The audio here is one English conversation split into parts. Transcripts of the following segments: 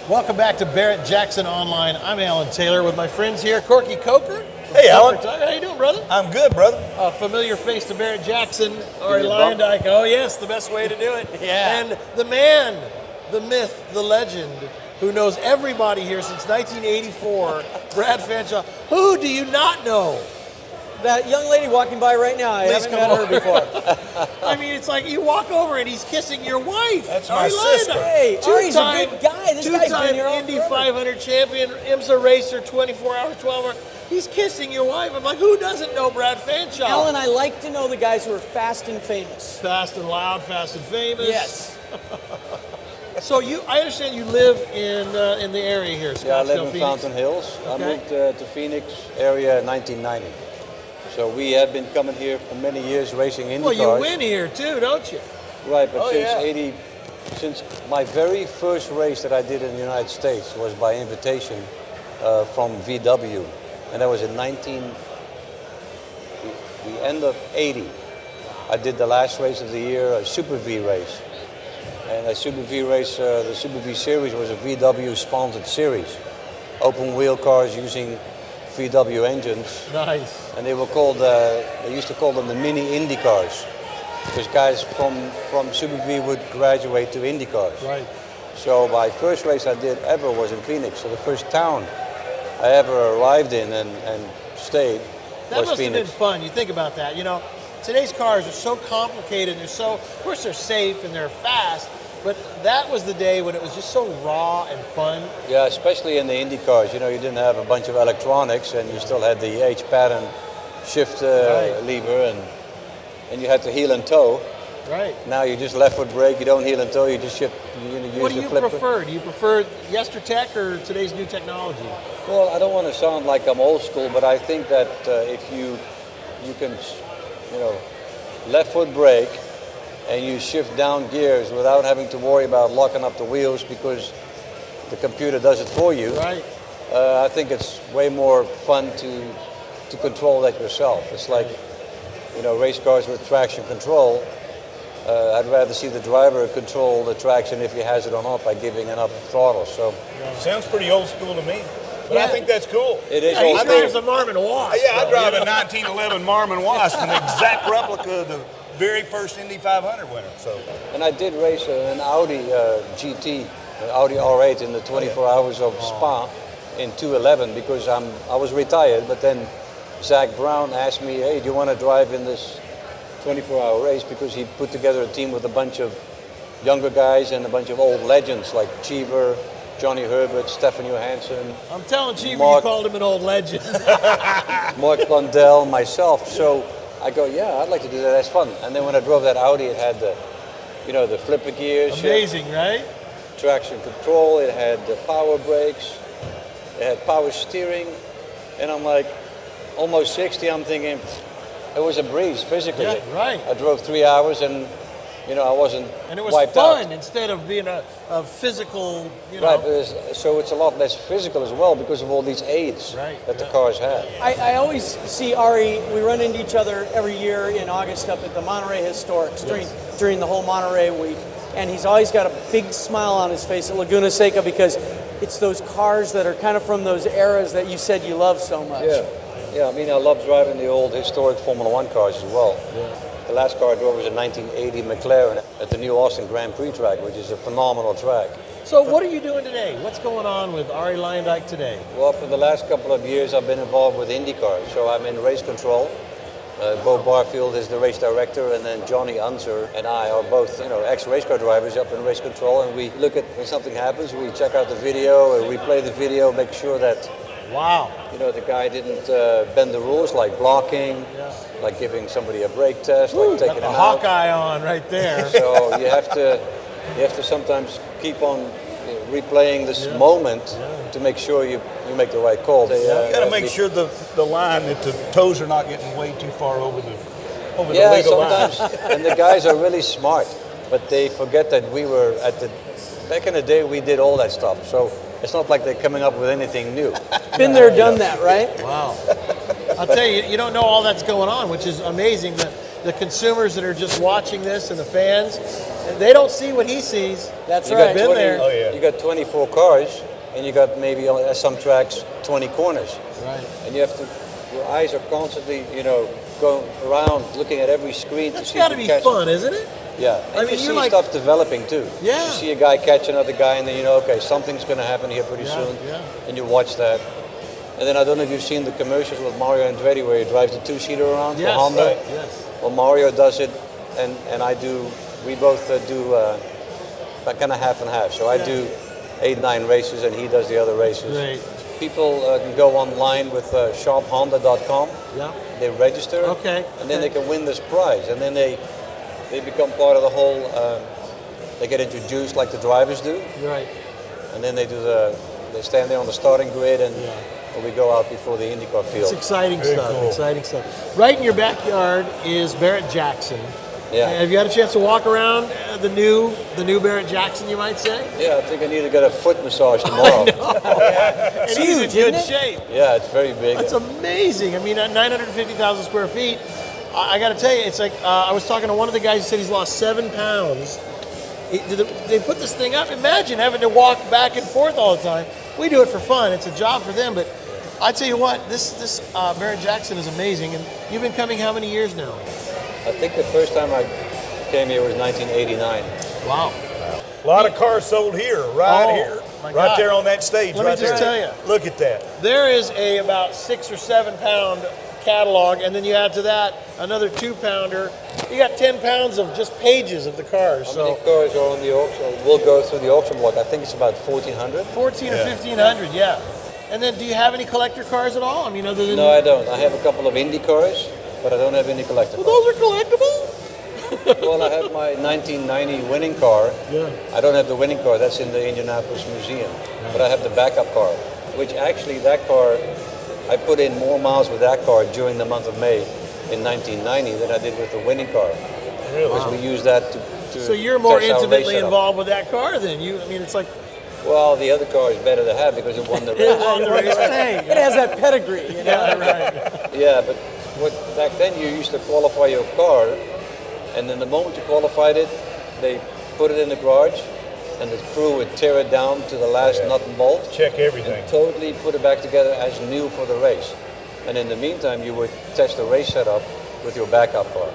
Welcome back to Barrett-Jackson Online. I'm Alan Taylor with my friends here, Corky Coker. Hey, Alan. How you doing, brother? I'm good, brother. A familiar face to Barrett-Jackson, Arie Luyendyk. Oh, yes, the best way to do it. Yeah. And the man, the myth, the legend, who knows everybody here since 1984, Brad Fanshaw. Who do you not know? That young lady walking by right now, I haven't met her before. I mean, it's like you walk over and he's kissing your wife. That's my sister. Hey, Arie's a good guy. This guy's been here all Indy forever. 500 champion, IMSA racer, 24-hour, 12-hour. He's kissing your wife. I'm like, who doesn't know Brad Fanshaw? Alan, I like to know the guys who are fast and famous. Fast and loud, fast and famous. Yes. So I understand you live in the area here, Scottsdale, Yeah, I live in Phoenix. Fountain Hills. Okay. I moved to Phoenix area in 1990. So we have been coming here for many years racing Indy Well, cars. you win here too, don't you? Right, but Oh, yeah. since my very first race that I did in the United States was by invitation from VW, and that was in the end of 80. I did the last race of the year, a Super V race. And a Super V race, the Super V series was a VW sponsored series. Open wheel cars using VW engines. Nice. And they were called, they used to call them the mini Indy cars. Because guys from Super V would graduate to Indy cars. Right. So my first race I did ever was in Phoenix. So the first town I ever arrived in and stayed That was must have been Phoenix. fun. You think about that. You know, today's cars are so complicated. Of course, they're safe and they're fast. But that was the day when it was just so raw and fun. Yeah, especially in the Indy cars. You know, you didn't have a bunch of electronics and you still had the H-pattern shift Right. lever and you had to heel and toe. Right. Now you just left foot brake, you don't heel and toe, you just use What do the you flipper. prefer? Do you prefer Yestertech or today's new technology? Well, I don't want to sound like I'm old school, but I think that if you can, left foot brake and you shift down gears without having to worry about locking up the wheels because the computer does it for you. Right. I think it's way more fun to control that yourself. It's like, race cars with traction control. I'd rather see the driver control the traction if he has it or not by giving enough throttle. So Sounds pretty old school to me. But I Yeah. think that's cool. it is Yeah, he old drives school. a Marmon Wasp. Yeah, I though, drive you a know? 1911 Marmon Wasp, an exact replica of the very first Indy 500 winner. So And I did race an Audi GT, an Audi R8 in the 24 hours of Spa in 211 because I was retired, but then Zach Brown asked me, hey, do you want to drive in this 24-hour race? Because he put together a team with a bunch of younger guys and a bunch of old legends like Cheever, Johnny Herbert, Stefan Johansson, I'm telling Cheever you Mark- called him an old legend. Mark Blundell, myself. So I go, yeah, I'd like to do that. That's fun. And then when I drove that Audi, it had the flipper gears, Amazing, right? traction control, it had the power brakes, it had power steering, and I'm like, almost 60, I'm thinking, it was a breeze physically. Yeah, right. I drove 3 hours and, I wasn't And it was wiped fun out. instead of being a physical, Right, but so it's a lot less physical as well because of all these aids Right, that the yeah. cars have. I always see Arie, we run into each other every year in August up at the Monterey Historics during the whole Monterey week. And he's always got a big smile on his face at Laguna Seca because it's those cars that are kind of from those eras that you said you love so much. Yeah, I mean, I love driving the old historic Formula One cars as well. The last car I drove was a 1980 McLaren at the new Austin Grand Prix track, which is a phenomenal track. So what are you doing today? What's going on with Arie Luyendyk today? Well, for the last couple of years, I've been involved with Indy cars, so I'm in race control. Bo Barfield is the race director, and then Johnny Unser and I are both, ex-race car drivers up in race control, and we look at when something happens, we check out the video, and replay the video, make sure that Wow. the guy didn't bend the rules, like blocking, like giving somebody a brake test, like taking Got the him out. Hawkeye on right there. So you have to sometimes keep on replaying this moment to make sure you make the right call. you got to make sure the line that the toes are not getting way too far over the Yeah, legal line. sometimes, and the guys are really smart, but they forget that we were back in the day we did all that stuff. So it's not like they're coming up with anything new. Been there, done that, right? Wow. I'll tell you, you don't know all that's going on, which is amazing. the consumers that are just watching this and the fans, they don't see what he sees. That's You right. got 20, there. Oh, yeah. You got 24 cars, and you got maybe at some tracks 20 corners. Right. And you have to, your eyes are constantly, going around looking at every screen That's to see got if to you be catch. fun, isn't it? Yeah, I and mean, you you're see like- stuff developing too. Yeah. You see a guy catch another guy, and then you know, okay, something's going to happen here pretty Yeah, soon. yeah. And you watch that. And then I don't know if you've seen the commercials with Mario Andretti where he drives the two-seater around Yes. for Honda. Right. Yes. Well, Mario does it, and I do. We both do kind of half and half. So I Yeah. do 8-9 races, and he does the other races. Great. People can go online with shophonda.com. Yeah. They register, Okay, and then okay. they can win this prize, and then they become part of the whole. They get introduced like the drivers do, You're right. and then they stand there on the starting grid, and we go out before the IndyCar It's field. exciting Very stuff. cool. Exciting stuff. Right in your backyard is Barrett-Jackson. Yeah. Have you had a chance to walk around the new Barrett-Jackson, you might say? Yeah, I think I need to get a foot massage tomorrow. And he's in huge, good isn't it? shape. Yeah, it's very big. It's amazing. I mean, at 950,000 square feet, I got to tell you, it's like I was talking to one of the guys who said he's lost 7 pounds. They put this thing up. Imagine having to walk back and forth all the time. We do it for fun. It's a job for them. But I tell you what, this Barrett-Jackson is amazing. And you've been coming how many years now? I think the first time I came here was 1989. Wow. A lot of cars sold here, right Oh, here, my right God. there on that stage. Let me right just there. tell you. Look at that. There is a about 6 or 7 pound catalog, and then you add to that another 2-pounder. You got 10 pounds of just pages of the cars. How So many cars are on the auction? We'll go through the auction block. I think it's about 1,400. 14 or 1,500, yeah. And then, do you have any collector cars at all? I mean, other than No, I don't. I have a couple of Indy cars, but I don't have any collector well, cars. those are collectible. Well, I have my 1990 winning car. Yeah. I don't have the winning car. That's in the Indianapolis Museum. But I have the backup car, which actually that car, I put in more miles with that car during the month of May in 1990 than I did with the winning car. Really? Because we use that to So you're more test our race intimately setup. involved with that car than you. I mean, it's like Well, the other car is better to have because it won the race. on the race. Hey, It has that pedigree, you know. yeah, right. Yeah, but back then you used to qualify your car, and then the moment you qualified it, they put it in the garage, and the crew would tear it down to the last nut and bolt, Check everything. and totally put it back together as new for the race. And in the meantime, you would test the race setup with your backup car.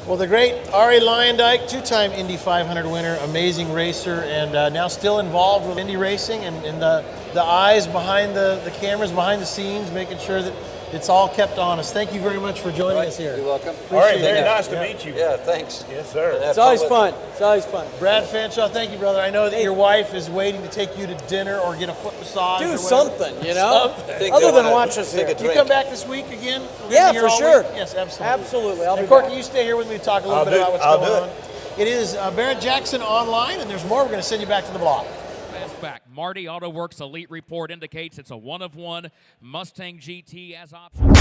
Well, the great Arie Luyendyk, 2-time Indy 500 winner, amazing racer, and now still involved with Indy racing and the eyes behind the cameras, behind the scenes, making sure that it's all kept honest. Thank you very much for joining us here. You're welcome. All right, Appreciate very it. nice to Yeah. meet you. Yeah, thanks. Yes, sir. And have It's always with- fun. It's always fun. Brad Fanshaw, thank you, brother. I know that your wife is waiting to take you to dinner or get a foot massage. Do or whatever. something, you know, I think other they than wanna watch us take here. a You drink. come back this week again? We're gonna Yeah, be here for all sure. week? Yes, absolutely. Absolutely. I'll And be Corky, back. you stay here with me to talk a little I'll bit do- about what's I'll going do on. it. It is Barrett-Jackson online, and there's more. We're going to send you back to the block. Back. Marty Auto Works Elite Report indicates it's a 1 of 1 Mustang GT as option.